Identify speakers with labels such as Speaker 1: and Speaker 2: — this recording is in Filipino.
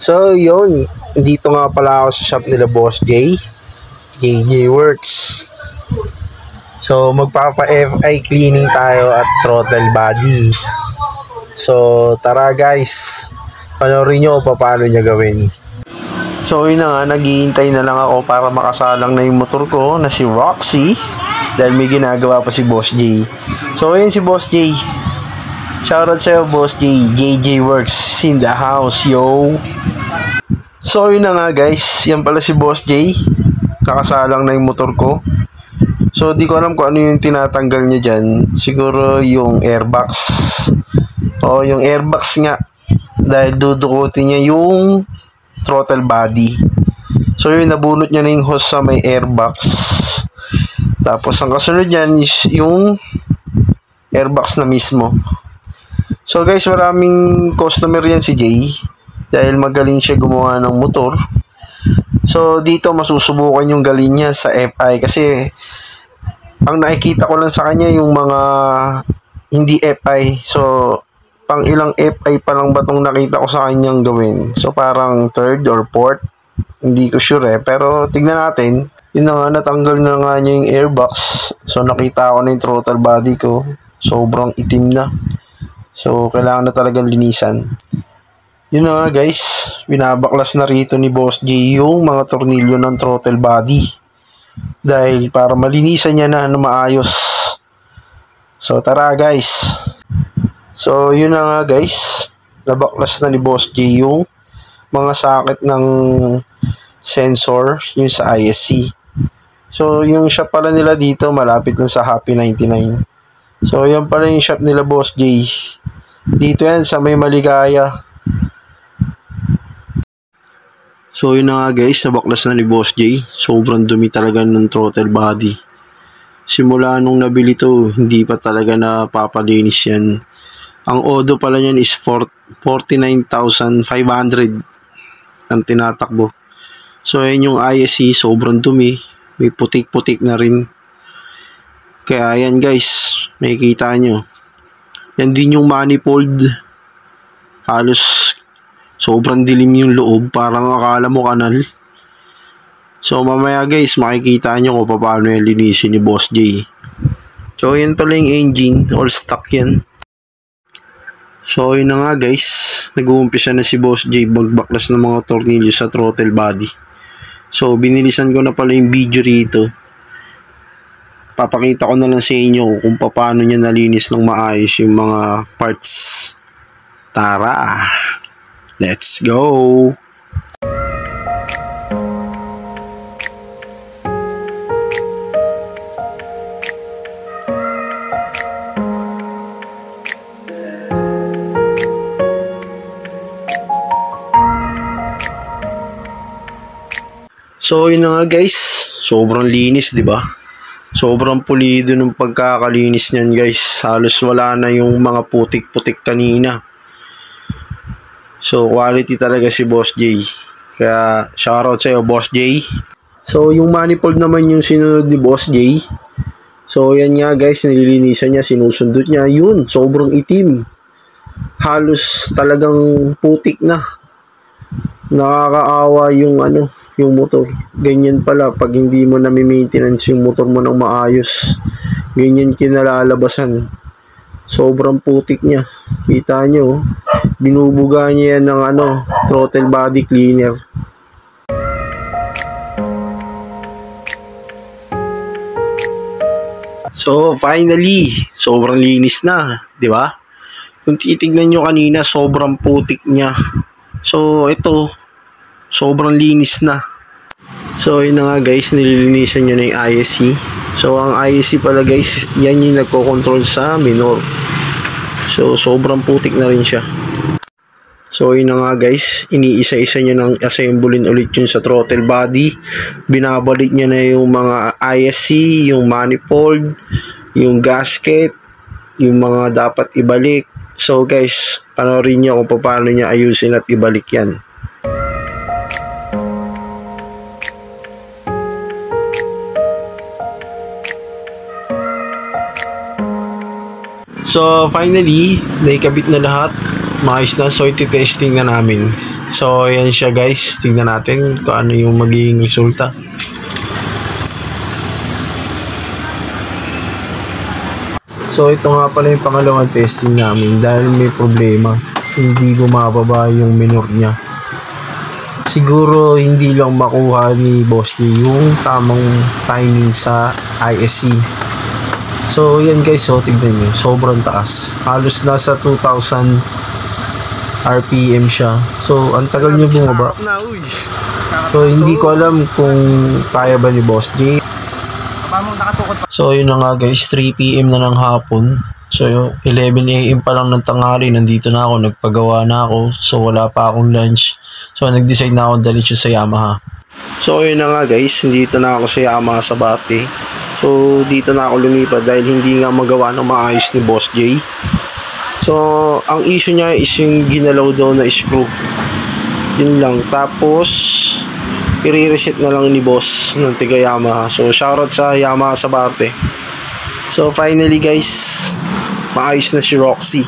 Speaker 1: So, yun. Dito nga pala ako sa shop nila Boss J. JJ Works. So, magpapa-FI cleaning tayo at throttle body. So, tara guys. Panoorin nyo kung paano niya gawin. So, yun na nga. Naghihintay na lang ako para makasalang na yung motor ko na si Roxy. Dahil may ginagawa pa si Boss J. So, yun si Boss J. Shoutout sa'yo, Boss J. JJ Works in the house, yo. So, yun na nga, guys. Yan pala si Boss J. Kakasalang na yung motor ko. So, di ko alam kung ano yung tinatanggal niya dyan. Siguro yung airbox. O, yung airbox nga. Dahil dudukutin niya yung throttle body. So, yun, nabunot niya na yung hose sa may airbox. Tapos, ang kasunod niyan is yung airbox na mismo. So guys, maraming customer yan si Jay dahil magaling siya gumawa ng motor. So dito masusubukan yung galing niya sa FI kasi ang nakikita ko lang sa kanya yung mga hindi FI. So pang ilang FI pa lang ba itong nakita ko sa kanyang gawin. So parang third or fourth, hindi ko sure pero tignan natin. Yun na nga, natanggal na nga niya yung airbox. So nakita ko na yung throttle body ko, sobrang itim na. So, kailangan na talagang linisan. Yun na nga guys, binabaklas na rito ni Boss J yung mga tornilyo ng throttle body. Dahil para malinisan niya na maayos. So, tara guys. So, yun na nga guys, nabaklas na ni Boss J yung mga socket ng sensor, yung sa ISC. So, yung shop pala nila dito, malapit lang sa Happy 99. So, yan pala yung shop nila Boss J. Dito yan sa may Maligaya. So, yun na nga guys, nabaklas na ni Boss J. Sobrang dumi talaga ng throttle body. Simula nung nabili to, hindi pa talaga napapalinis yan. Ang odo pala yan is 49,500 ang tinatakbo. So, yan yung ISC, sobrang dumi. May putik-putik na rin. Kaya yan guys, makikita nyo. Yan din yung manifold. Halos sobrang dilim yung loob. Parang akala mo kanal. So mamaya guys, makikita nyo kung paano yan linisin ni Boss J. So yan pala yung engine. All stock yan. So yun na nga guys. Nag-uumpisa na si Boss J magbaklas ng mga tornilyo sa throttle body. So binilisan ko na pala yung video rito. Papakita ko na lang sa inyo kung paano niya nalinis ng maayos yung mga parts. Tara! Let's go! So yun na nga guys, sobrang linis, di ba? Sobrang pulido ng pagkakalinis niyan guys. Halos wala na yung mga putik-putik kanina. So quality talaga si Boss J. Kaya shoutout sa'yo Boss J. So yung manifold naman yung sinunod ni Boss J. So yan nga guys, nililinisan niya, sinusundot niya. Yun, sobrang itim. Halos talagang putik na. Nakakaawa yung yung motor. Ganyan pala pag hindi mo nami-maintenance yung motor mo ng maayos. Ganyan kinalalabasan. Sobrang putik niya. Kita nyo, binubuga niya yan ng throttle body cleaner. So finally, sobrang linis na, di ba? Kung titignan nyo kanina, sobrang putik niya. So ito, sobrang linis na. So yun na nga guys, nililinisan nyo na yung ISC. So ang ISC pala guys, yan yung nagko-control sa minor. So sobrang putik na rin siya. So yun na nga guys, iniisa-isa nyo nang assemblein ulit yun sa throttle body. Binabalik nyo na yung mga ISC, yung manifold, yung gasket, yung mga dapat ibalik. So guys, panoorin nyo kung paano niya ayusin at ibalik yan. So finally, naikabit na lahat. Maayos na, so iti-testing na namin. So, ayan siya guys. Tingnan natin kung ano yung magiging resulta. So, ito nga pala yung pangalawang testing namin dahil may problema. Hindi bumababa yung minor niya. Siguro hindi lang makuha ni Boss D yung tamang timing sa ISC. So, yan guys, so tignan nyo, sobrang taas. Halos nasa 2,000 RPM siya. So, ang tagal nyo bumaba. So, hindi ko alam kung kaya ba ni Boss J. So, yun na nga guys, 3 PM na ng hapon. So, 11 AM pa lang ng tanghali, nandito na ako, nagpagawa na ako. So, wala pa akong lunch. So, nag-decide na ako dalhin siya sa Yamaha. So, yun na nga guys, dito na ako sa Yamaha sa Bate. So, dito na ako lumipat dahil hindi nga magawa ng maayos ni Boss J. So, ang issue niya is yung ginalaw daw na screw. Yun lang. Tapos, i-reset na lang ni Boss ng tiga Yamaha. So, shoutout sa Yamaha sa Bate. So, finally guys, maayos na si Roxy.